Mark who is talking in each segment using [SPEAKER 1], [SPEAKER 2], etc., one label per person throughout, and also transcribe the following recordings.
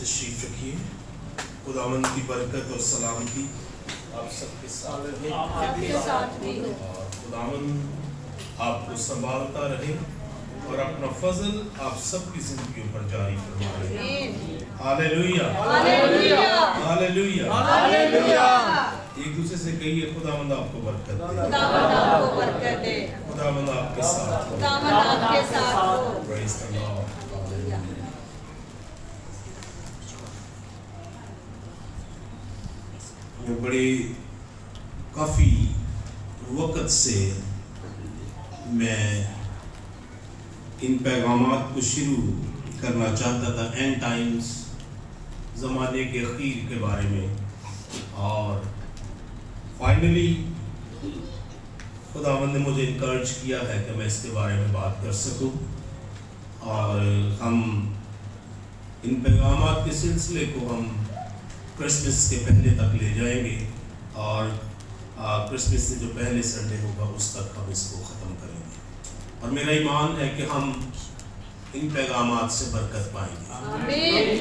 [SPEAKER 1] تشریف رکھیے. خداوند کی برکت اور سلامتی آپ سب کے ساتھ رہے اور خداوند آپ کو سنبھالتا رہے اور اپنا فضل آپ سب کی زندگیوں پر جاری فرمائے. ہاللیلویا ہاللیلویا ہاللیلویا. ایک دوسرے سے کہیے خداوند آپ کو برکت دے.
[SPEAKER 2] خداوند آپ کو برکت دے.
[SPEAKER 1] خداوند آپ کے ساتھ ہو.
[SPEAKER 2] خداوند آپ کے ساتھ ہو.
[SPEAKER 1] پریز دی لارڈ. وہ بڑے کافی وقت سے میں ان پیغامات کو شروع کرنا چاہتا تھا اینڈ ٹائمز، زمانے کے اخیر کے بارے میں، اور فائنلی خداوند نے مجھے انکرج کیا ہے کہ میں اس کے بارے میں بات کر سکوں. اور ہم ان پیغامات کے سلسلے کو ہم کرسمس کے پہلے تک لے جائیں گے اور کرسمس سے جو پہلے سنڈے ہوگا اس تک ہم اس کو ختم کریں گے. اور میرا ایمان ہے کہ ہم ان پیغامات سے برکت پائیں گے.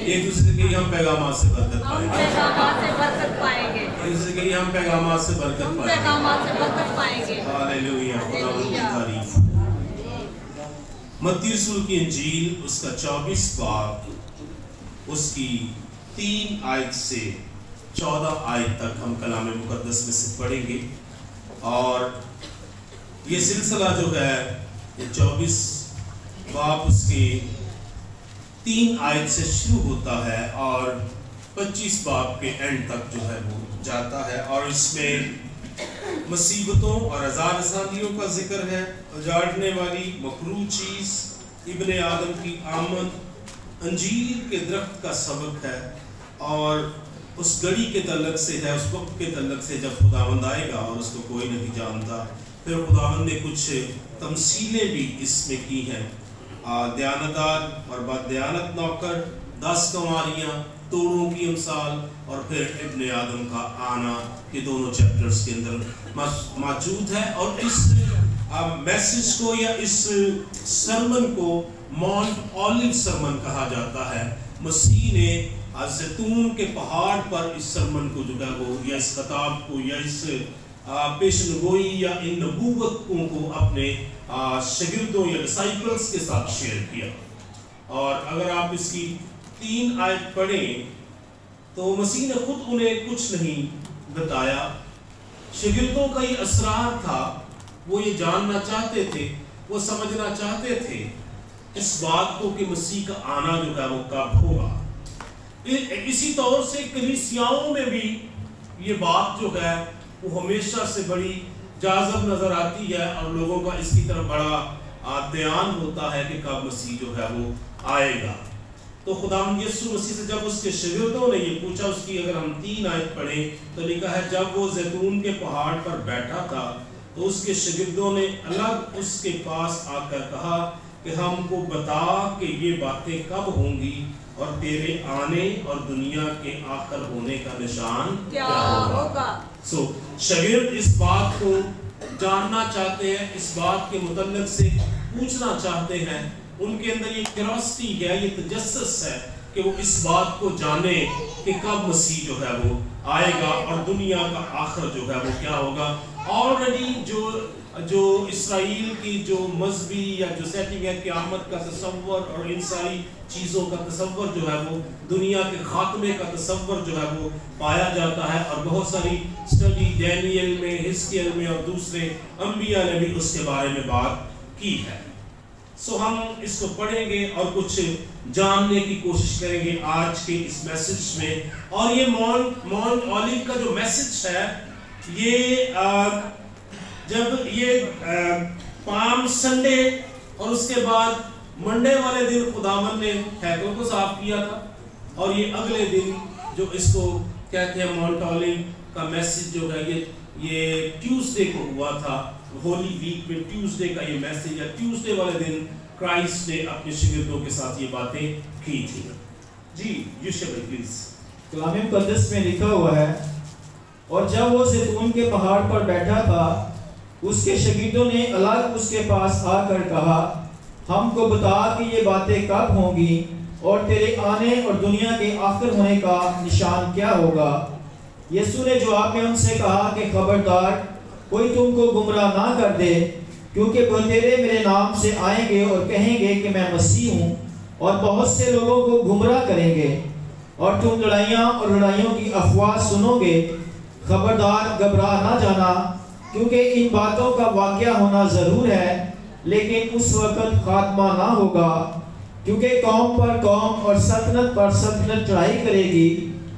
[SPEAKER 1] ایک دوسرے کے ہم پیغامات سے برکت پائیں گے. ایک دوسرے کے ہم پیغامات سے برکت پائیں گے. ہاللیلویا. خداوند کی تعریف. متی رسول کی انجیل اس کا 24 باب اس کی 3 آیت سے 14 آیت تک ہم کلام مقدس میں سے پڑھیں گے. اور یہ سلسلہ جو ہے یہ 24 باب اس کے 3 آیت سے شروع ہوتا ہے اور 25 باب کے اینڈ تک جو ہے وہ جاتا ہے. اور اس میں مصیبتوں اور عذاب رسانیوں کا ذکر ہے. اجاڑنے والی مکروہ چیز ابن آدم کی آمد، انجیر کے درخت کا سبق ہے، اور اس گھڑی کے تعلق سے ہے، اس وقت کے تعلق سے جب خداوند آئے گا اور اس کو کوئی نہیں جانتا. پھر خداوند نے کچھ تمثیلیں بھی اس میں کی ہیں، دیانتدار اور بددیانت نوکر، 10 کنواریاں، توڑوں کی امثال، اور پھر ابن آدم کا آنا، یہ دونوں چیپٹرز کے اندر موجود ہے. اور اس میسج کو یا اس سرمن کو ماؤنٹ اولیو سرمن کہا جاتا ہے. مسیح نے زیتون کے پہاڑ پر اس سرمن کو جو ہے وہ یا اس خطاب کو یا اس پیشنگوئی یا ان نبوتوں کو اپنے شاگردوں یا ڈسائپلز کے ساتھ شیئر کیا. اور اگر آپ اس کی 3 آیت پڑھیں تو مسیح نے خود انہیں کچھ نہیں بتایا. شاگردوں کا یہ اسرار تھا، وہ یہ جاننا چاہتے تھے، وہ سمجھنا چاہتے تھے اس بات کو کہ مسیح کا آنا جو ہے وہ کب ہوگا. اسی طور سے کلیسیاؤں میں بھی یہ بات جو ہے وہ ہمیشہ سے بڑی جاذب نظر آتی ہے اور لوگوں کا اس کی طرف بڑا دھیان ہوتا ہے کہ کب مسیح جو ہے وہ آئے گا. تو خداوند یسوع مسیح سے جب اس کے شاگردوں نے یہ پوچھا، اس کی اگر ہم 3 آیت پڑھیں تو لکھا ہے جب وہ زیتون کے پہاڑ پر بیٹھا تھا تو اس کے شاگردوں نے الگ اس کے پاس آ کر کہا کہ ہم کو بتا کہ یہ باتیں کب ہوں گی اور تیرے آنے اور دنیا کے آخر ہونے کا نشان کیا ہوگا. شاگرد اس بات کو جاننا چاہتے ہیں، اس بات کے متعلق سے پوچھنا چاہتے ہیں. ان کے اندر یہ کیوریوسٹی ہے، یہ تجسس ہے کہ وہ اس بات کو جانے کہ کب مسیح جو ہے وہ آئے گا اور دنیا کا آخر جو ہے وہ کیا ہوگا. آلریڈی جو اسرائیل کی جو مذہبی یا جو سیٹنگ ہے قیامت کا تصور اور ان ساری چیزوں کا تصور جو ہے وہ دنیا کے خاتمے کا تصور جو ہے وہ پایا جاتا ہے. اور بہت ساری اسٹڈی ڈینیل میں، حزقیل میں اور دوسرے انبیاء نے بھی اس کے بارے میں بات کی ہے. ہم اس کو پڑھیں گے اور کچھ جاننے کی کوشش کریں گے آج کے اس میسج میں. اور یہ ماؤنٹ اولیو کا جو میسج ہے یہ جب یہ پام سنڈے اور اس کے بعد منڈے والے دن خداوند نے ہیکل کو صاف کیا تھا، اور یہ اگلے دن جو اس کو کہتے ہیں ماؤنٹ اولیو کا میسج جو ہے یہ ٹیوزڈے کو ہوا تھا. ہولی ویک میں ٹیوزڈے کا یہ میسج ہے. ٹیوزڈے والے دن کرائسٹ نے اپنے شاگردوں کے ساتھ یہ باتیں کی تھی. جی یوشع بھائی پلیز.
[SPEAKER 3] کلام مقدس میں لکھا ہوا ہے، اور جب وہ زیتون کے پہاڑ پر بیٹھا تھا اس کے شاگردوں نے الگ اس کے پاس آ کر کہا ہم کو بتا کہ یہ باتیں کب ہوں گی اور تیرے آنے اور دنیا کے آخر ہونے کا نشان کیا ہوگا؟ یسوع نے جواب میں ان سے کہا کہ خبردار کوئی تم کو گمراہ نہ کر دے، کیونکہ بہتیرے میرے نام سے آئیں گے اور کہیں گے کہ میں مسیح ہوں، اور بہت سے لوگوں کو گمراہ کریں گے، اور تم لڑائیاں اور لڑائیوں کی افواہ سنو گے۔ خبردار گھبرا نہ جانا، کیونکہ ان باتوں کا واقعہ ہونا ضرور ہے، لیکن اس وقت خاتمہ نہ ہوگا، کیونکہ قوم پر قوم اور سلطنت پر سلطنت چڑھائی کرے گی،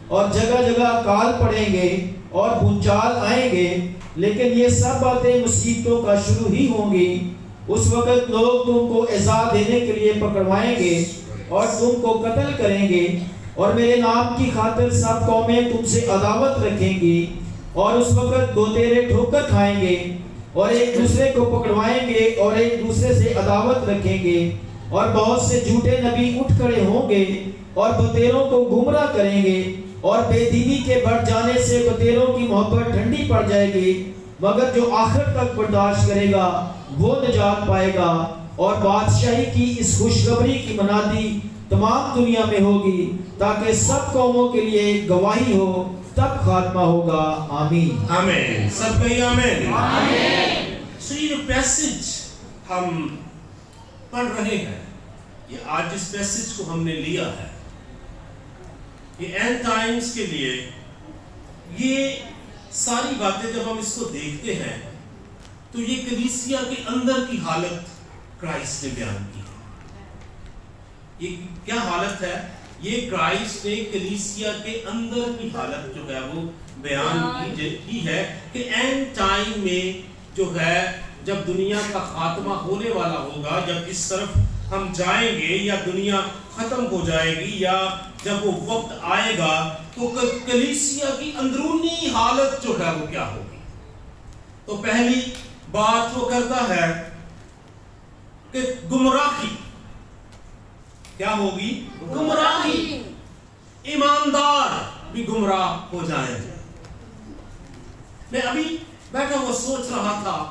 [SPEAKER 3] اور جگہ جگہ اکال پڑیں گے اور بھونچال آئیں گے، لیکن یہ سب باتیں مصیبتوں کا شروع ہی ہوں گی۔ اس وقت لوگ تم کو ایذا دینے کے لیے پکڑوائیں گے اور تم کو قتل کریں گے، اور میرے نام کی خاطر سب قومیں تم سے عداوت رکھیں گی، اور اس وقت دو تیرے ٹھوکر کھائیں گے اور ایک دوسرے کو پکڑوائیں گے اور ایک دوسرے سے عداوت رکھیں گے، اور بہت سے جھوٹے نبی اٹھ کھڑے ہوں گے اور بتیروں کو گمراہ کریں گے، اور بے دینی کے بڑھ جانے سے بتیروں کی محبت ٹھنڈی پڑ جائے گی، مگر جو آخر تک برداشت کرے گا وہ نجات پائے گا۔ اور بادشاہی کی اس خوشخبری کی منادی تمام دنیا میں ہوگی، تاکہ سب قوموں کے لیے گواہی ہو، تب خاتمہ ہوگا۔ آمین
[SPEAKER 1] آمین، سب کہیے آمین۔ سو یہ پیسج ہم پڑھ رہے ہیں، یہ آج جس پیسج کو ہم نے لیا ہے، یہ اینڈ ٹائمز کے لیے یہ ساری باتیں جب ہم اس کو دیکھتے ہیں تو یہ کلیسیا کے اندر کی حالت کرائسٹ نے بیان کی ہے۔ یہ کیا حالت ہے؟ یہ کرائسٹ نے کلیسیا کے اندر کی حالت جو ہے وہ بیان کی ہے کہ اینڈ ٹائم میں جو ہے جب دنیا کا خاتمہ ہونے والا ہوگا، جب اس طرف ہم جائیں گے یا دنیا ختم ہو جائے گی یا جب وہ وقت آئے گا تو کلیسیا کی اندرونی حالت جو ہے وہ کیا ہوگی۔ تو پہلی بات وہ کرتا ہے کہ گمراہی کیا ہوگی؟ گمراہی، ایماندار بھی گمراہ ہو جائیں گے۔ میں ابھی بیٹھا ہوا سوچ رہا تھا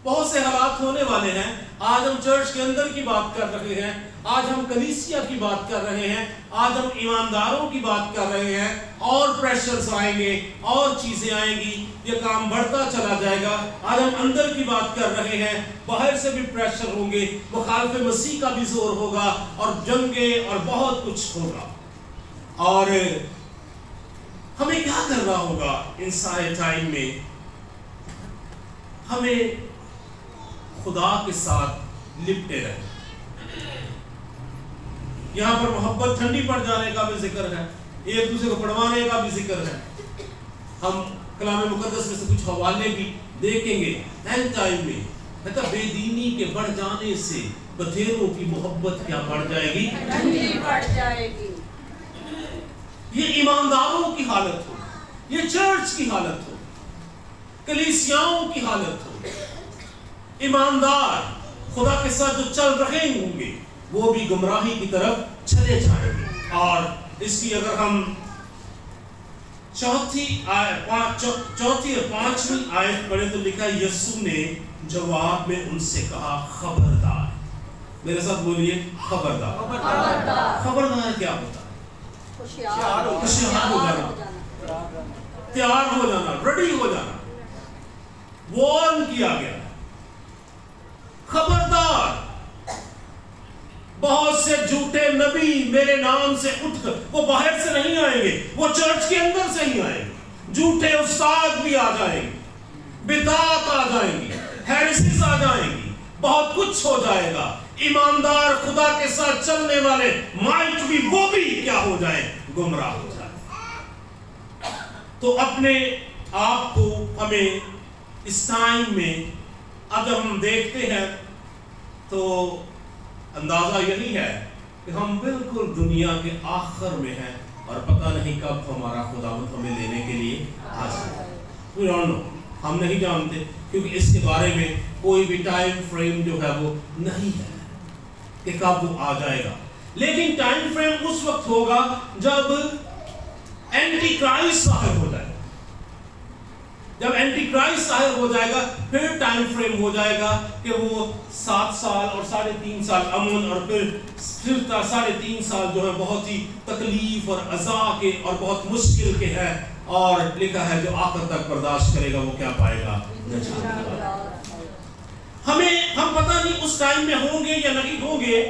[SPEAKER 1] بہت سے حالات ہونے والے ہیں۔ آج ہم چرچ کے اندر کی بات کر رہے ہیں، آج ہم کلیسیا کی بات کر رہے ہیں، آج ہم ایمانداروں کی بات کر رہے ہیں، اور پریشرز آئیں گے اور چیزیں آئیں گی، یہ کام بڑھتا چلا جائے گا۔ آج ہم اندر کی بات کر رہے ہیں، باہر سے بھی پریشر ہوں گے، مخالف مسیح کا بھی زور ہوگا اور جنگیں اور بہت کچھ ہوگا۔ اور ہمیں کیا کرنا ہوگا ان سارے ٹائم میں؟ ہمیں خدا کے ساتھ لپٹے رہے۔ یہاں پر محبت ٹھنڈی پڑ جانے کا بھی ذکر ہے، ایک دوسرے کو پڑھوانے کا بھی ذکر ہے۔ ہم کلام مقدس میں سے کچھ حوالے بھی دیکھیں گے۔ اینڈ ٹائم میں کہتا بے دینی کے بڑھ جانے سے بتیروں کی محبت کیا بڑھ جائے گی؟
[SPEAKER 2] ٹھنڈی پڑ جائے گی۔
[SPEAKER 1] یہ ایمانداروں کی حالت ہو، یہ چرچ کی حالت ہو، کلیسیاؤں کی حالت ہو۔ ایماندار خدا کے ساتھ جو چل رہے ہوں گے وہ بھی گمراہی کی طرف چلے جائیں گے۔ اور اس کی اگر ہم چوتھی اور پانچویں آیت پڑھیں تو لکھا ہے یسوع نے جواب میں ان سے کہا خبردار۔ میرے ساتھ بولیے خبردار۔ خبردار کیا ہوتا ہے؟ ہوشیار ہو جانا، تیار ہو جانا، ریڈی ہو جانا، وارن کیا گیا۔ خبردار، بہت سے جھوٹے نبی میرے نام سے اٹھ کر، وہ باہر سے نہیں آئیں گے، وہ چرچ کے اندر سے ہی آئیں گے۔ جھوٹے استاد بھی آ جائیں گے، بدعات آ جائیں گی، ہیریسیز آ جائیں گی، بہت کچھ ہو جائے گا۔ ایماندار خدا کے ساتھ چلنے والے مائٹ بھی وہ بھی کیا ہو جائیں؟ گمراہ ہو جائیں۔ تو اپنے آپ کو ہمیں اس ٹائم میں اگر ہم دیکھتے ہیں تو اندازہ یہی ہے کہ ہم بالکل دنیا کے آخر میں ہیں اور پتہ نہیں کب ہمارا خداوند ہمیں لینے کے لیے آ جائے۔ ہم نہیں جانتے، کیونکہ اس کے بارے میں کوئی بھی ٹائم فریم جو ہے وہ نہیں ہے کہ کب وہ آ جائے گا۔ لیکن ٹائم فریم اس وقت ہوگا جب اینٹی کرائسٹ ظاہر ہو جائے، جب اینٹی کرائسٹ ظاہر ہو جائے گا پھر ٹائم فریم ہو جائے گا کہ وہ 7 سال اور 3.5 سال امن اور پھر 3.5 سال جو ہے بہت ہی تکلیف اور عذا کے اور بہت مشکل کے ہے، اور لکھا ہے جو آخر تک برداشت کرے گا وہ کیا پائے گا؟ ہم پتہ نہیں اس ٹائم میں ہوں گے یا نہیں ہوں گے،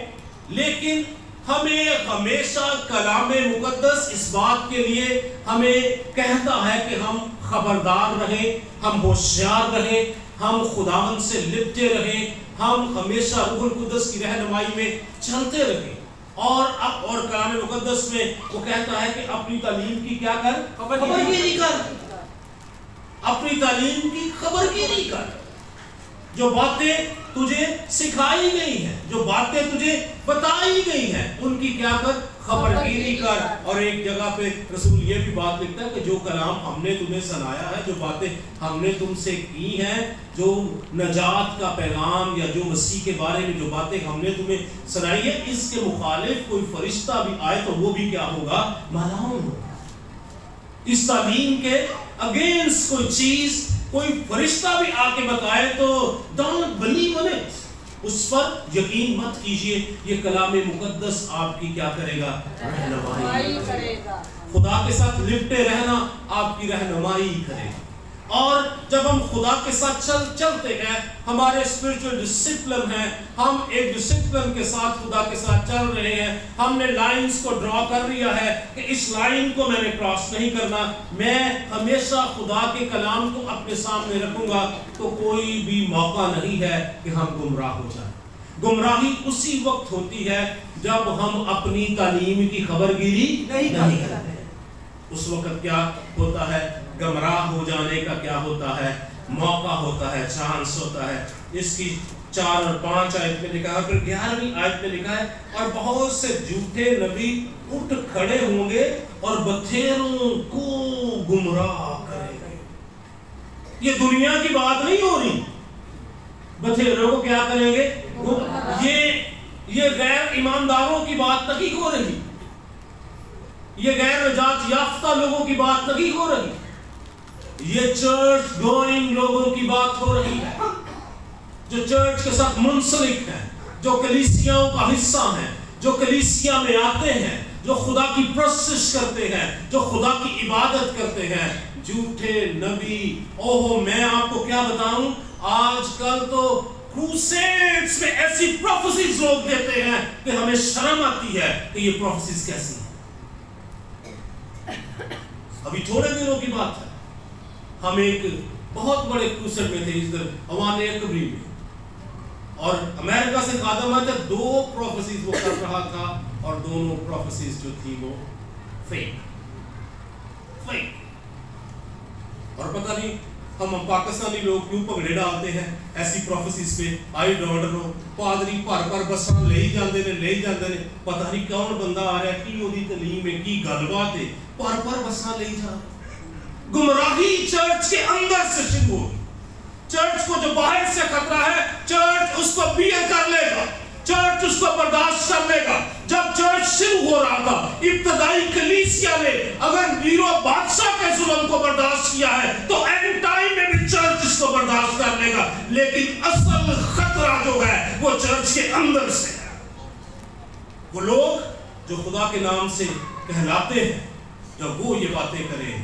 [SPEAKER 1] لیکن ہمیں ہمیشہ کلام مقدس اس بات کے لیے ہمیں کہتا ہے کہ ہم خبردار رہیں، ہم ہوشیار رہیں، ہم خداوند سے لپٹے رہیں، ہم ہمیشہ روح القدس کی رہنمائی میں چلتے رہیں، اور کلام مقدس میں وہ کہتا ہے کہ اپنی تعلیم کی کیا کر؟ خبرگیری کر، اپنی تعلیم کی خبرگیری کر۔ جو باتیں تجھے سکھائی گئی ہیں، جو باتیں تجھے بتائی گئی ہیں، ان کی کیا کر؟ خبرگیری کر۔ اور ایک جگہ پہ رسول یہ بھی بات لکھتا ہے کہ جو کلام ہم نے تمہیں سنایا ہے، جو باتیں ہم نے تم سے کی ہیں، جو نجات کا پیغام یا جو مسیح کے بارے میں جو باتیں ہم نے تمہیں سنائی ہے، اس کے مخالف کوئی فرشتہ بھی آئے تو وہ بھی کیا ہوگا؟ ملعون ہوگا۔ اس تعلیم کے اگینسٹ کوئی چیز کوئی فرشتہ بھی آ کے بتائے تو don't believe in it، اس پر یقین مت کیجئے۔ یہ کلام مقدس آپ کی کیا کرے گا؟ رہنمائی کرے گا۔ خدا کے ساتھ لپٹے رہنا آپ کی رہنمائی کرے گا، اور جب ہم خدا کے ساتھ چلتے ہیں، ہمارے اسپرچل ڈسپلن ہے، ہم ایک ڈسپلن کے ساتھ خدا کے ساتھ چل رہے ہیں، ہم نے لائنز کو ڈرا کر لیا ہے کہ اس لائن کو میں نے کراس نہیں کرنا، میں ہمیشہ خدا کے کلام کو اپنے سامنے رکھوں گا، تو کوئی بھی موقع نہیں ہے کہ ہم گمراہ ہو جائیں۔ گمراہی اسی وقت ہوتی ہے جب ہم اپنی تعلیم کی خبرگیری نہیں کرتے۔ اس وقت کیا ہوتا ہے؟ گمراہ ہو جانے کا کیا ہوتا ہے؟ موقع ہوتا ہے، چانس ہوتا ہے۔ اس کی 4 اور 5 آیت میں لکھا ہے، پھر 11ویں آیت میں لکھا ہے، اور بہت سے جھوٹے نبی اٹھ کھڑے ہوں گے اور بتھیروں کو گمراہ کریں گے۔ یہ دنیا کی بات نہیں ہو رہی، بتھیروں کو کیا کریں گے؟ یہ غیر ایمانداروں کی بات نہیں ہو رہی، یہ غیر نجات یافتہ لوگوں کی بات نہیں ہو رہی، یہ چرچ گوئنگ لوگوں کی بات ہو رہی ہے، جو چرچ کے ساتھ منسلک ہیں، جو کلیسیاؤں کا حصہ ہیں، جو کلیسیا میں آتے ہیں، جو خدا کی پرستش کرتے ہیں، جو خدا کی عبادت کرتے ہیں۔ جھوٹے نبی، اوہ میں آپ کو کیا بتاؤں، آج کل تو کروسیڈز میں ایسی پروفیسیز لوگ دیتے ہیں کہ ہمیں شرم آتی ہے کہ یہ پروفیسیز کیسی ہیں۔ ابھی تھوڑے دنوں کی بات ہے، ہم ایک بہت بڑے کروسیڈ میں تھے ادھر اوان اکبری میں، اور امریکہ سے خادم آئے تھے، 2 پروفیسیز وہ کر رہا تھا، اور دونوں پروفیسیز جو تھی وہ فیک۔ اور پتہ نہیں ہم پاکستانی لوگ کیوں پگڑے ڈالتے ہیں ایسی پروفیسیز پہ، آئی ڈونٹ نو۔ پادری پر بساں لے ہی جاندے نے، پتہ نہیں کون بندہ آ رہا ہے کی وہ دی تعلیم ہے، کی گل بات ہے، پر بساں لے جا۔ گمراہی چرچ کے اندر سے شروع ہوگی۔ چرچ کو جو باہر سے خطرہ ہے، چرچ اس کو بیئر کر لے گا، چرچ اس کو برداشت کر لے گا۔ جب چرچ شروع ہو رہا تھا، ابتدائی کلیسیا نے اگر نیرو بادشاہ کے ظلم کو برداشت کیا ہے تو اینڈ ٹائم میں بھی چرچ اس کو برداشت کر لے گا، لیکن اصل خطرہ جو ہے وہ چرچ کے اندر سے ہے۔ وہ لوگ جو خدا کے نام سے کہلاتے ہیں، جب وہ یہ باتیں کریں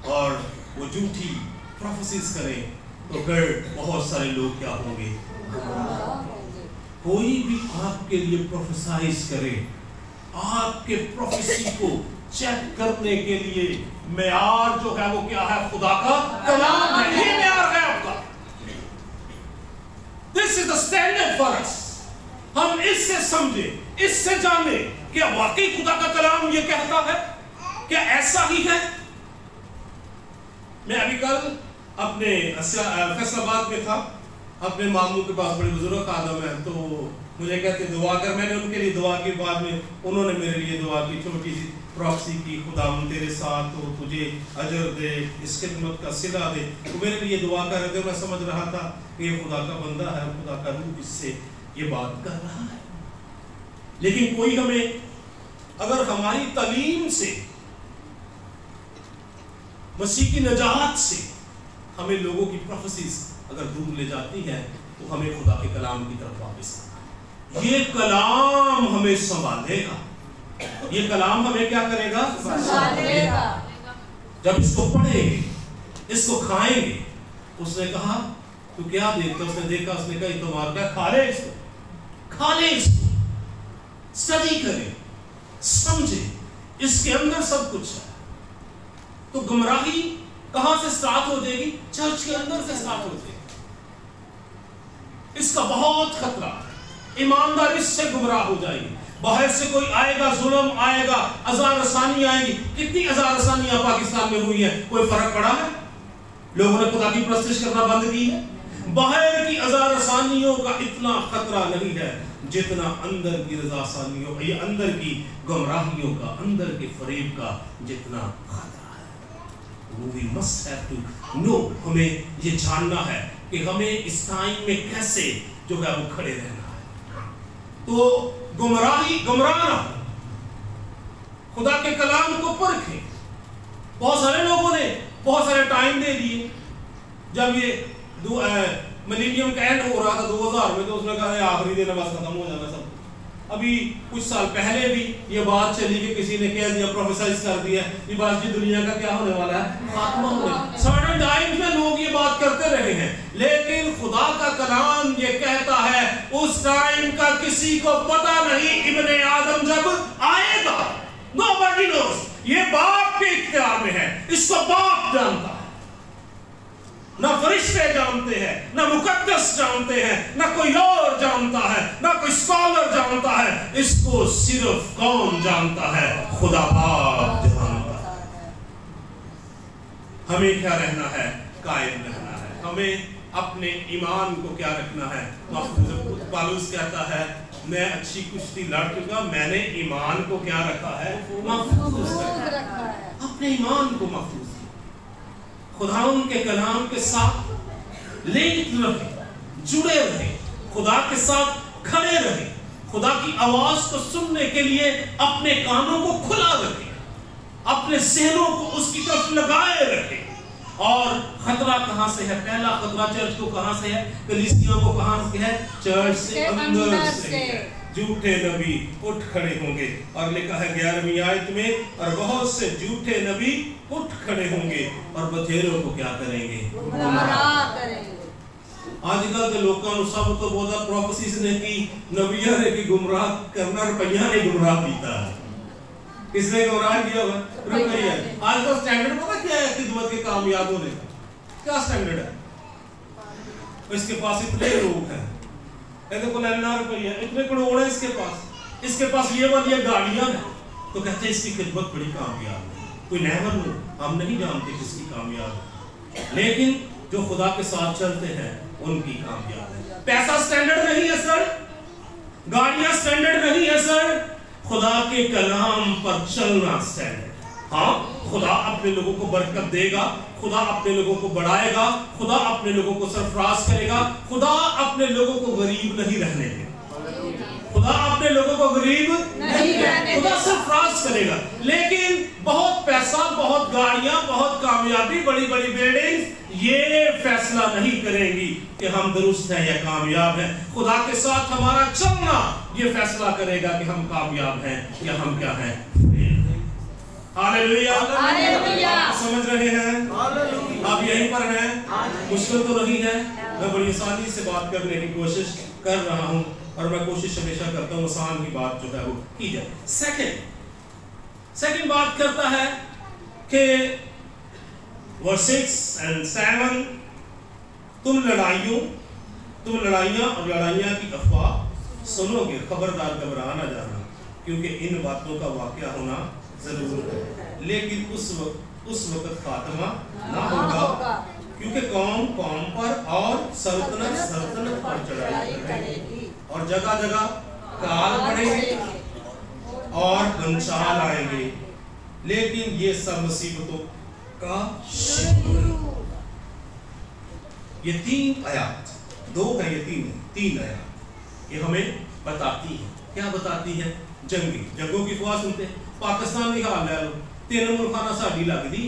[SPEAKER 1] اور وہ جھوٹی پروفیسیز کریں تو پھر بہت سارے لوگ کیا ہوں گے؟ کوئی بھی آپ کے لیے پروفیسائز کرے، آپ کے پروفیسی کو چیک کرنے کے لیے معیار جو ہے وہ کیا ہے؟ خدا کا کلام ہے، یہ معیار ہے آپ کا۔ This is the standard for us۔ ہم اس سے سمجھیں، اس سے جانیں کہ واقعی خدا کا کلام یہ کہتا ہے، کیا ایسا ہی ہے؟ میں ابھی کل اپنے فیصل آباد میں تھا، اپنے ماموں کے پاس بڑے بزرگ خادم ہیں، تو مجھے کہتے دعا کر، میں نے ان کے لیے دعا کی، بعد میں انہوں نے میرے لیے دعا کی، چھوٹی سی پروفیسی کی، خداوند تیرے ساتھ ہو، تجھے اجر دے، اس خدمت کا صلہ دے۔ تو میرے لیے دعا کر رہے تھے، میں سمجھ رہا تھا کہ یہ خدا کا بندہ ہے، خدا کا روح اس سے یہ بات کر رہا ہے۔ لیکن کوئی ہمیں اگر ہماری تعلیم سے، مسیح کی نجات سے ہمیں لوگوں کی پروفیسیز اگر دور لے جاتی ہے تو ہمیں خدا کے کلام کی طرف واپس آنا. یہ کلام ہمیں سنبھالے گا. یہ کلام ہمیں کیا کرے گا؟
[SPEAKER 2] سنبھالے گا.
[SPEAKER 1] جب اس کو پڑھیں گے، اس کو کھائیں گے. اس نے کہا تو کیا دیکھتا؟ اس نے دیکھا، اس نے کہا تمہارا کیا، کھا لے اس کو، کھا لے اس کو، اسٹڈی کرے، سمجھے، اس کے اندر سب کچھ ہے. تو گمراہی کہاں سے سٹارٹ ہو جائے گی؟ چرچ کے اندر سے سٹارٹ ہو جائے گی. اس کا بہت خطرہ ہے. ایماندار اس سے گمراہ ہو جائے گی. باہر سے کوئی آئے گا، ظلم آئے گا، ازار رسانی آئے گی. کتنی ازار رسانیاں پاکستان میں ہوئی ہیں، کوئی فرق پڑا ہے؟ لوگوں نے خدا کی پرستش کرنا بند کی ہے. باہر کی ازار رسانیوں کا اتنا خطرہ نہیں ہے جتنا اندر کی رضا ثانیوں، یہ اندر کی گمراہیوں کا، اندر کے فریب کا جتنا خطرہ ہے. We must have to know. ہمیں یہ جاننا ہے کہ ہمیں اس ٹائم میں کیسے جو ہے وہ کھڑے رہنا ہے. تو گمراہ نہ ہو، خدا کے کلام کو پرکھیں. بہت سارے لوگوں نے بہت سارے ٹائم دے دیے. جب یہ ملینیم کا اینڈ ہو رہا تھا 2000 میں، تو اس نے کہا آخری دن بس ختم ہو جانا سب. ابھی کچھ سال پہلے بھی یہ بات چلی کہ کسی نے کہہ دیا، پروفیسائز کر دیا، یہ بات جی دنیا کا کیا ہونے والا ہے، خاتمہ ہونے. سارے ٹائم میں لوگ یہ بات کرتے رہے ہیں، لیکن خدا کا کلام یہ کہتا ہے اس ٹائم کا کسی کو پتہ نہیں. ابن آدم جب آئے گا، nobody knows. یہ باپ کے اختیار میں ہے، اس کو باپ جانتا ہے. نہ فرشتے جانتے ہیں، نہ مقدس جانتے ہیں، نہ کوئی اور جانتا ہے، نہ کوئی اسکالر جانتا ہے. اس کو صرف کون جانتا ہے؟ خدا باپ جانتا ہے. ہمیں کیا رہنا ہے؟ قائم رہنا ہے. ہمیں اپنے ایمان کو کیا رکھنا ہے؟ محفوظ. پالوس کہتا ہے میں اچھی کشتی لڑ چکا، میں نے ایمان کو کیا رکھا ہے؟ محفوظ رکھا ہے. اپنے ایمان کو محفوظ. خدا ان کے کلام کے ساتھ لنک رہے، جڑے رہے، خدا کے ساتھ کھڑے رہے. خدا کی آواز کو سننے کے لیے اپنے کانوں کو کھلا رکھے، اپنے ذہنوں کو اس کی طرف لگائے رکھے. اور خطرہ کہاں سے ہے؟ پہلا خطرہ چرچ کو کہاں سے ہے؟ کلیسیوں کو کہاں سے ہے؟ چرچ سے اندر سے ہے. جھوٹے نبی اٹھ کھڑے ہوں گے، اور لکھا ہے 11ویں آیت میں، اور بہت سے جھوٹے نبی اٹھ کھڑے ہوں گے اور بتھیروں کو کیا کریں گے؟ گمراہ کریں گے. آج کل کے لوگوں نے سب تو بہت پروفیسیز نے کی، نبیوں نے کی گمراہ کرنا، روپیہ نے گمراہ کیتا ہے. کس نے گمراہ کیا ہوا؟ روپیہ. آج کا سٹینڈرڈ پتہ کیا ہے خدمت کے کامیاب ہونے کا؟ کیا سٹینڈرڈ ہے؟ اس کے پاس اتنے لوگ ہیں، کو لینا روپیہ، اتنے کروڑ ہیں اس کے پاس یہ والی گاڑیاں ہیں، تو کہتے ہیں اس کی خدمت بڑی کامیاب ہے. کوئی نیور نو، ہم نہیں جانتے کس کی کامیاب ہے، لیکن جو خدا کے ساتھ چلتے ہیں ان کی کامیاب ہے. پیسہ سٹینڈرڈ نہیں ہے سر، گاڑیاں سٹینڈرڈ نہیں ہے سر، خدا کے کلام پر چلنا سٹینڈرڈ. ہاں خدا اپنے لوگوں کو برکت دے گا، خدا اپنے لوگوں کو بڑھائے گا، خدا اپنے لوگوں کو سرفراز کرے گا. خدا اپنے لوگوں کو غریب نہیں رہنے دے گا، خدا اپنے لوگوں کو غریب نہیں رہنے دے گا، خدا سرفراز کرے گا. لیکن بہت پیسہ، بہت گاڑیاں، بہت کامیابی، بڑی بڑی بلڈنگز یہ فیصلہ نہیں کریں گی کہ ہم درست ہیں یا کامیاب ہیں. خدا کے ساتھ ہمارا چلنا یہ فیصلہ کرے گا کہ ہم کامیاب ہیں یا ہم کیا ہیں. ہاللیلویا. سمجھ رہے ہیں؟ آپ یہیں پر ہیں؟ مشکل تو نہیں ہے. میں بڑی آسانی سے بات کرنے کی کوشش کر رہا ہوں، اور میں کوشش ہمیشہ کرتا ہوں آسان کی بات جو ہے وہ کی جائے. سیکنڈ بات کرتا ہے کہ ورس 6 اور 7، تم لڑائیاں اور لڑائیاں کی افواہ سنو گے، خبردار گھبرا نہ جانا، کیونکہ ان باتوں کا واقعہ ہونا ضرور ہے، لیکن اس وقت خاتمہ نہ ہوگا، کیونکہ قوم قوم پر اور سلطنت پر چڑھائی کرے گی، اور جگہ جگہ کال پڑیں گے اور بنچال آئیں گے، لیکن یہ سب مصیبتوں کا شروع. یہ 3 آیات، 2 ہے یہ 3 آیات، یہ ہمیں بتاتی ہے. کیا بتاتی ہے؟ جنگوں کی افواہ سنتے ہیں. پاکستان کی حال لے لو، 3 ملکاں نال ساڈی لگدی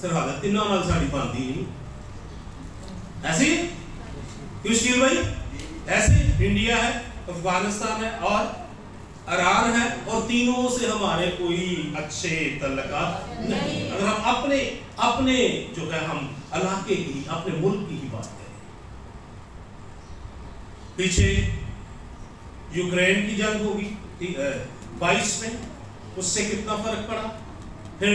[SPEAKER 1] سرحد، 3 نال ساڈی بنتی نہیں. ایسے ہی کیوں شکیل بھائی؟ ایسے انڈیا ہے، افغانستان ہے اور ایران ہے، اور تینوں سے ہمارے کوئی اچھے تعلقات نہیں۔ اگر ہم اپنے جو ہے ہم علاقے کی، اپنے ملک کی ہی بات کریں، پیچھے یوکرین کی جنگ ہوگی 22 میں، اس سے کتنا فرق پڑا؟ پھر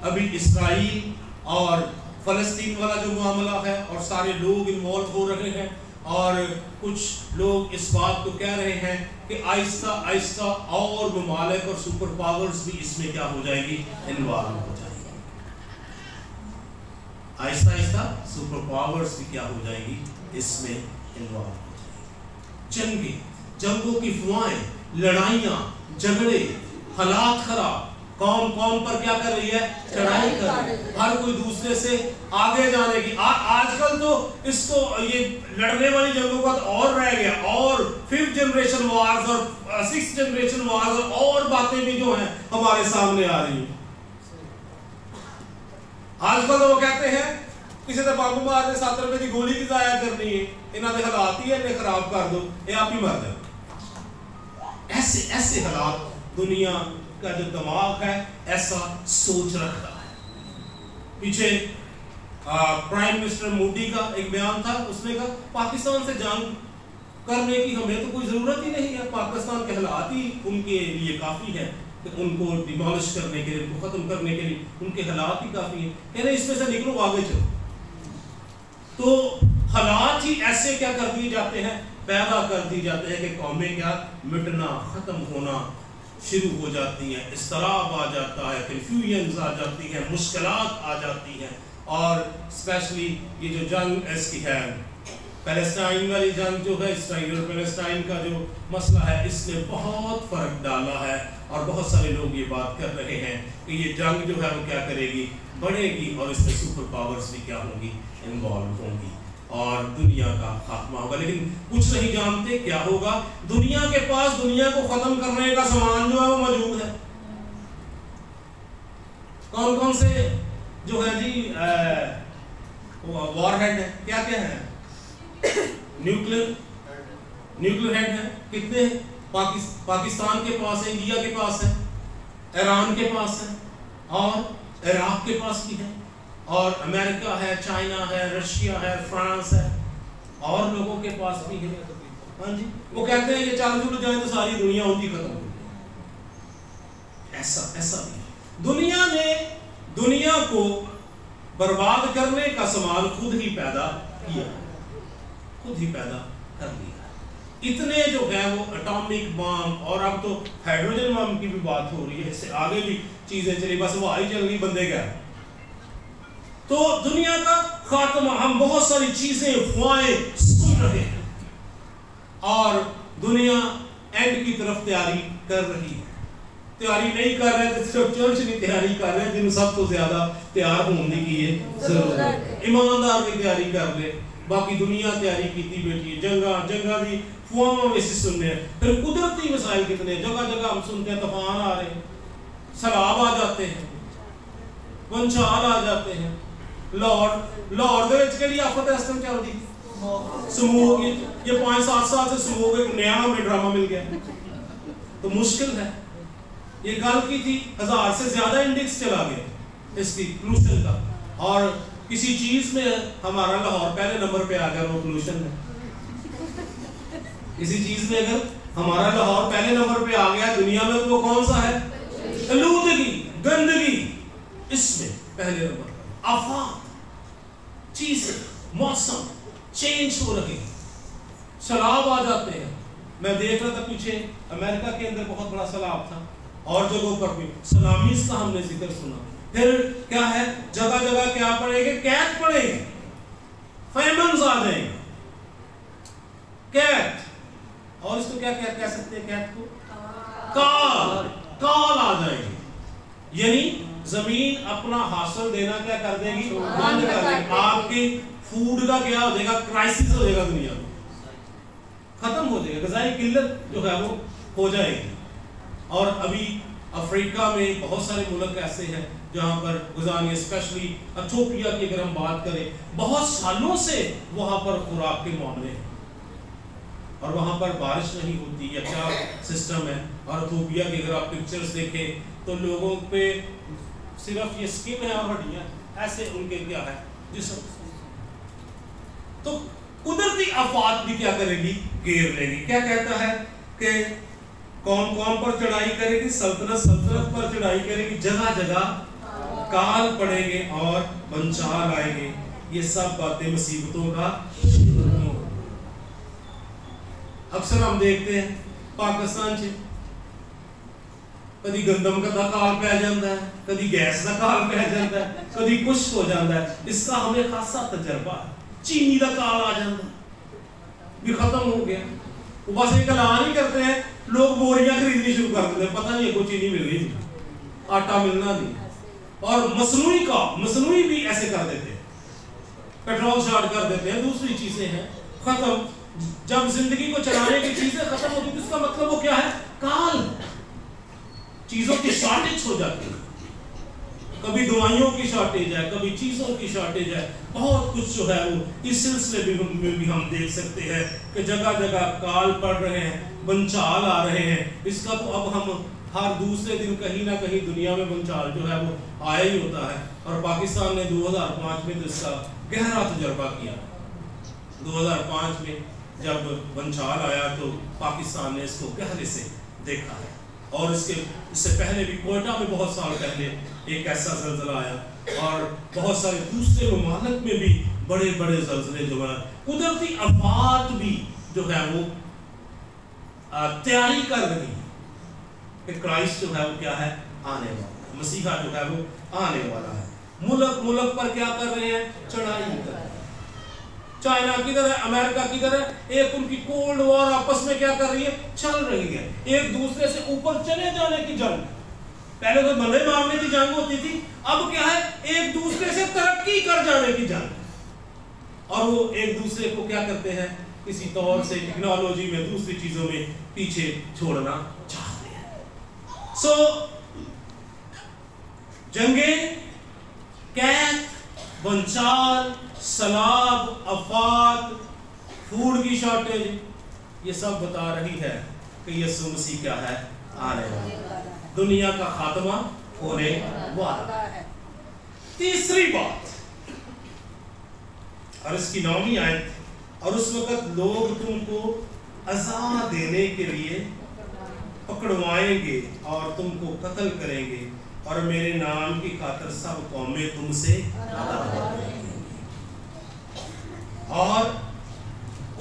[SPEAKER 1] ابھی اسرائیل اور فلسطین والا جو معاملہ ہے، اور سارے لوگ انوالو ہو رہے ہیں، اور کچھ لوگ اس بات کو کہہ رہے ہیں کہ آہستہ آہستہ اور ممالک اور سپر پاورز بھی اس میں کیا ہو جائے گی؟ انوالو ہو جائے گی۔ آہستہ آہستہ سپر پاورز بھی کیا ہو جائے گی؟ اس میں انوالو ہو جائے گی۔ جنگوں کی فوائیں، لڑائیاں، جھگڑے، حالات خراب، قوم پر کیا کر رہی ہے؟ چڑھائی کر رہی ہے، ہر کوئی دوسرے سے آگے جانے کی۔ آج کل تو اس کو یہ لڑنے والی جنگوں کا تو اور رہ گیا، اور 5th جنریشن وارز اور 6th جنریشن وارز اور باتیں بھی جو ہیں ہمارے سامنے آ رہی ہیں۔ آج کل تو وہ کہتے ہیں کسی نے بمب مارنے 7 روپے کی گولی کی ضائع کرنی ہے، انہوں نے حالات ہی انہیں خراب کر دو، یہ آپ ہی مر جائیں۔ ایسے حالات دنیا کا جو دماغ ہے ایسا سوچ رکھتا ہے۔ پیچھے پرائم منسٹر مودی کا ایک بیان تھا، اس نے کہا پاکستان سے جنگ کرنے کی ہمیں تو کوئی ضرورت ہی نہیں ہے، پاکستان کے حالات ہی ان کے لیے کافی ہے کہ ان کو ڈیمالش کرنے کے لیے، ان کو ختم کرنے کے لیے ان کے حالات ہی کافی ہیں، کہہ رہے اس میں سے نکلو آگے چلو۔ تو حالات ہی ایسے کیا کر دیے جاتے ہیں، پیدا کر دی جاتے ہیں کہ قومیں کیا مٹنا، ختم ہونا شروع ہو جاتی ہیں، اضطراب آ جاتا ہے، کنفیوژنز آ جاتی ہیں، مشکلات آ جاتی ہیں۔ اور اسپیشلی یہ جو جنگ اس کی ہے پیلسٹائن والی جنگ جو ہے، اسرائیل اور پیلسٹائن کا جو مسئلہ ہے، اس نے بہت فرق ڈالا ہے، اور بہت سارے لوگ یہ بات کر رہے ہیں کہ یہ جنگ جو ہے وہ کیا کرے گی، بڑھے گی، اور اس میں سپر پاورز بھی کیا ہوں گی، انوالو ہوں گی، اور دنیا کا خاتمہ ہوگا۔ لیکن کچھ نہیں جانتے کیا ہوگا۔ دنیا کے پاس دنیا کو ختم کرنے کا سامان جو ہے وہ موجود ہے۔ کون کون سے جو ہے جی وار ہیڈ ہے، کیا کیا ہے؟ نیوکلیر ہیڈ ہے، کتنے ہیں؟ پاکستان کے پاس ہے، انڈیا کے پاس ہے، ایران کے پاس ہے، اور عراق کے پاس بھی ہے، اور امریکہ ہے، چائنا ہے، رشیا ہے، فرانس ہے، اور لوگوں کے پاس بھی ہے۔ ہاں جی، وہ کہتے ہیں کہ چل جل جائے تو ساری دنیا ان کی ختم ہو جائے۔ ایسا بھی دنیا نے دنیا کو برباد کرنے کا سامان خود ہی پیدا کیا، خود ہی پیدا کر لیا۔ اتنے جو ہے وہ اٹامک بام، اور اب تو ہائیڈروجن بام کی بھی بات ہو رہی ہے، اس سے آگے بھی چیزیں چلی، بس وہ آئی چل رہی، بندے گئے۔ تو دنیا کا خاتمہ، ہم بہت ساری چیزیں افواہیں سن رہے ہیں، اور دنیا اینڈ کی طرف تیاری کر رہی ہے۔ تیاری نہیں کر رہے تو صرف چرچ نہیں تیاری کر رہے، جن سب تو زیادہ تیار ہونے کی یہ ضرورت ہے۔ ایماندار بھی تیاری کر لے، باقی دنیا تیاری کیتی بیٹھی ہے، جنگا بھی فواموں میں سے سننے ہیں۔ پھر قدرتی مسائل کتنے، جگہ جگہ ہم سنتے ہیں طوفان آ رہے ہیں، سیلاب آ جاتے ہیں، بنچال آ جاتے ہیں۔ لاہور دے وچ کیڑی آفت اس ٹائم چل رہی؟ سموگ۔ یہ 5-7 سال سے سموگ ایک نیا ہمیں ڈرامہ مل گیا، تو مشکل ہے۔ یہ گل کی تھی 1000 سے زیادہ انڈیکس چلا گیا اس کی پولوشن کا، اور کسی چیز میں ہمارا لاہور پہلے نمبر پہ آ گیا، وہ پولوشن ہے۔ کسی چیز میں اگر ہمارا لاہور پہلے نمبر پہ آ گیا دنیا میں، تو وہ کون سا ہے؟ آلودگی، گندگی، اس میں پہلے نمبر۔ آفات، چیزیں، موسم چینج ہو رہے ہیں، سیلاب آ جاتے ہیں۔ میں دیکھ رہا تھا پیچھے امریکہ کے اندر بہت بڑا سیلاب تھا، اور جگہوں پر بھی سونامیز کا ہم نے ذکر سنا۔ پھر کیا ہے، جگہ جگہ کیا پڑے گے؟ قحط پڑے گی، فیمنز آ جائیں گے، قحط، اور اس کو کیا کہہ سکتے ہیں قحط کو؟ کال آ جائے گی، یعنی زمین اپنا حاصل دینا کیا کر دے گی؟ بند کر دے گی۔ آپ کی فوڈ کا کیا ہو جائے گا؟ کرائسس ہو جائے گا، دنیا میں ختم ہو جائے گا، غذائی قلت جو ہے وہ ہو جائے گی۔ اور ابھی افریقہ میں بہت سارے ملک ایسے ہیں جہاں پر گزارنے اسپیشلی ایتھوپیا کی اگر ہم بات کریں بہت سالوں سے وہاں پر خوراک کے معاملے ہیں اور وہاں پر بارش نہیں ہوتی یا کیا سسٹم ہے. اور ایتھوپیا کی اگر آپ پکچرز دیکھیں تو لوگوں پہ صرف یہ سکن ہے اور ہڈیاں ایسے ان کے کیا ہے جسم. تو قدرتی آفات بھی کیا کرے گی گھیر لے گی. کیا کہتا ہے کہ کون کون پر چڑھائی کرے گی؟ سلطنت پر چڑھائی کرے گی. جگہ جگہ کال پڑیں گے اور بنچال آئیں گے. یہ سب باتیں مصیبتوں کا. اکثر ہم دیکھتے ہیں پاکستان سے کدی گندم کا کال پہ جاتا ہے, کدی گیس کا کال پہ جاتا ہے, کدی کچھ ہو جاتا ہے. اس کا ہمیں خاصا تجربہ ہے. چینی کا کال آ جاتا ہے بھی ختم ہو گیا. وہ بس ایک اعلان ہی کرتے ہیں, لوگ بوریاں خریدنی شروع کر دیتے ہیں, پتہ نہیں کوئی چینی مل رہی نہیں, آٹا ملنا نہیں. اور مصنوعی بھی ایسے کر دیتے ہیں, پیٹرول شارٹ کر دیتے ہیں, دوسری چیزیں ہیں ختم. جب زندگی کو چلانے کی چیزیں ختم ہوتی ہیں اس کا مطلب وہ کیا ہے؟ کال. چیزوں کی شارٹیج ہو جاتی ہے. کبھی دوائیوں کی شارٹیج ہے, کبھی چیزوں کی شارٹیج ہے. بہت کچھ جو ہے وہ اس سلسلے میں بھی ہم دیکھ سکتے ہیں کہ جگہ جگہ کال پڑ رہے ہیں, بنچال آ رہے ہیں. اس کا تو اب ہم ہر دوسرے دن کہیں نہ کہیں دنیا میں بنچال جو ہے وہ آیا ہی ہوتا ہے. اور پاکستان نے 2005 میں اس کا گہرا تجربہ کیا. 2005 میں جب بنچال آیا تو پاکستان نے اس کو گہرے سے دیکھا ہے. اور اس سے پہلے بھی کوئٹہ میں بہت سال پہلے ایک ایسا زلزلہ آیا, اور بہت سارے دوسرے ممالک میں بھی بڑے بڑے زلزلے جو ہیں. قدرتی آفات بھی جو ہے وہ تیاری کر رہی ہے کہ کرائسٹ جو ہے وہ کیا ہے آنے والا ہے, مسیحا جو ہے وہ آنے والا ہے. ملک پر کیا کر رہے ہیں؟ چڑھائی کر رہے ہیں. چائنا کدھر ہے, امریکہ کدھر ہے, ایک ان کی کولڈ وار آپس میں کیا کر رہی ہے, چل رہی ہے. ایک دوسرے سے اوپر چلے جانے کی جنگ. پہلے تو بندے مارنے کی جنگ ہوتی تھی, اب کیا ہے ایک دوسرے سے ترقی کر جانے کی جنگ. اور وہ ایک دوسرے کو کیا کرتے ہیں, کسی طور سے ٹیکنالوجی میں دوسری چیزوں میں پیچھے چھوڑنا چاہتے ہیں. جنگیں, قحط, بنچال, سیلاب, آفات, فوڈ کی شارٹیج, یہ سب بتا رہی ہے کہ یسوع مسیح کیا ہے آنے والا, دنیا کا خاتمہ ہونے والا ہے. تیسری بات, اور اس کی 9ویں آیت, اور اس وقت لوگ تم کو عزا دینے کے لیے پکڑوائیں گے اور تم کو قتل کریں گے, اور میرے نام کی خاطر سب قومیں تم سے عداوت کریں گی. اور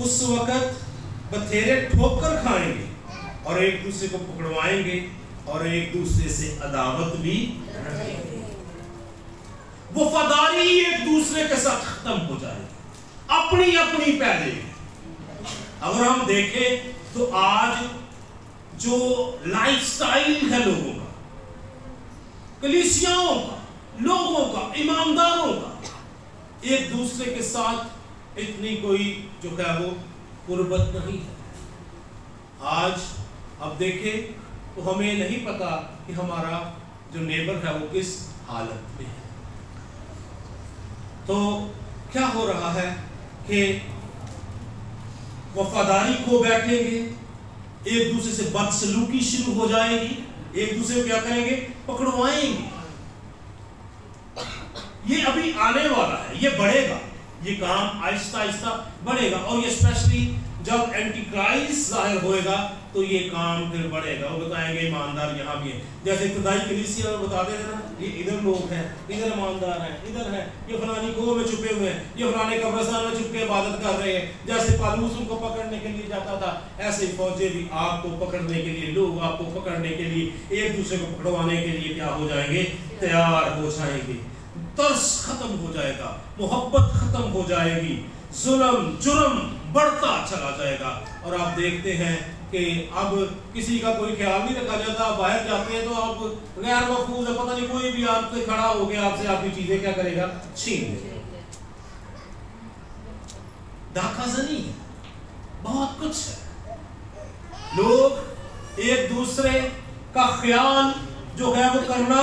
[SPEAKER 1] اس وقت بتھیرے ٹھوکر کھائیں گے اور ایک دوسرے کو پکڑوائیں گے اور ایک دوسرے سے عداوت بھی رکھیں گے. وفاداری ایک دوسرے کے ساتھ ختم ہو جائے گی, اپنی اپنی پہلے. اگر ہم دیکھیں تو آج جو لائف سٹائل ہے لوگوں کا, کلیسیاؤں کا, لوگوں کا, ایمانداروں کا, ایک دوسرے کے ساتھ اتنی کوئی جو ہے وہ قربت نہیں ہے. آج اب دیکھیں تو ہمیں نہیں پتا کہ ہمارا جو نیبر ہے وہ کس حالت میں ہے. تو کیا ہو رہا ہے کہ وفاداری کھو بیٹھیں گے, ایک دوسرے سے بدسلوکی شروع ہو جائے گی, ایک دوسرے کو کیا کریں گے, پکڑوائیں گے. یہ ابھی آنے والا ہے, یہ بڑھے گا, یہ کام آہستہ آہستہ بڑھے گا. اور یہ اسپیشلی جب اینٹی کرائسٹ ظاہر ہوئے گا تو یہ کام پھر بڑھے گا. وہ بتائیں گے ایماندار یہاں بھی ہیں, جیسے ابتدائی کلیسیا میں بتا دے نا, یہ ادھر لوگ ہیں, ادھر ایماندار ہیں, ادھر ہیں, یہ فلانی گوہ میں چھپے ہوئے ہیں, یہ فلانے قبرستان میں چھپ کے عبادت کر رہے ہیں. جیسے پالوس ان کو پکڑنے کے لیے جاتا تھا, ایسے فوجیں بھی آپ کو پکڑنے کے لیے, لوگ آپ کو پکڑنے کے لیے, ایک دوسرے کو پکڑوانے کے لیے کیا ہو جائیں گے, تیار ہو جائیں گے. ترس ختم ہو جائے گا, محبت ختم ہو جائے گی, ظلم جرم بڑھتا چلا جائے گا. اور آپ دیکھتے ہیں کہ اب کسی کا کوئی خیال نہیں رکھا جاتا. باہر جاتے ہیں تو آپ غیر محفوظ ہے, پتہ نہیں کوئی بھی آپ سے کھڑا ہو گیا, آپ سے آپ کی چیزیں کیا کرے گا, چھین لے گا. دھاکہ زنی ہے, بہت کچھ ہے. لوگ ایک دوسرے کا خیال جو ہے وہ کرنا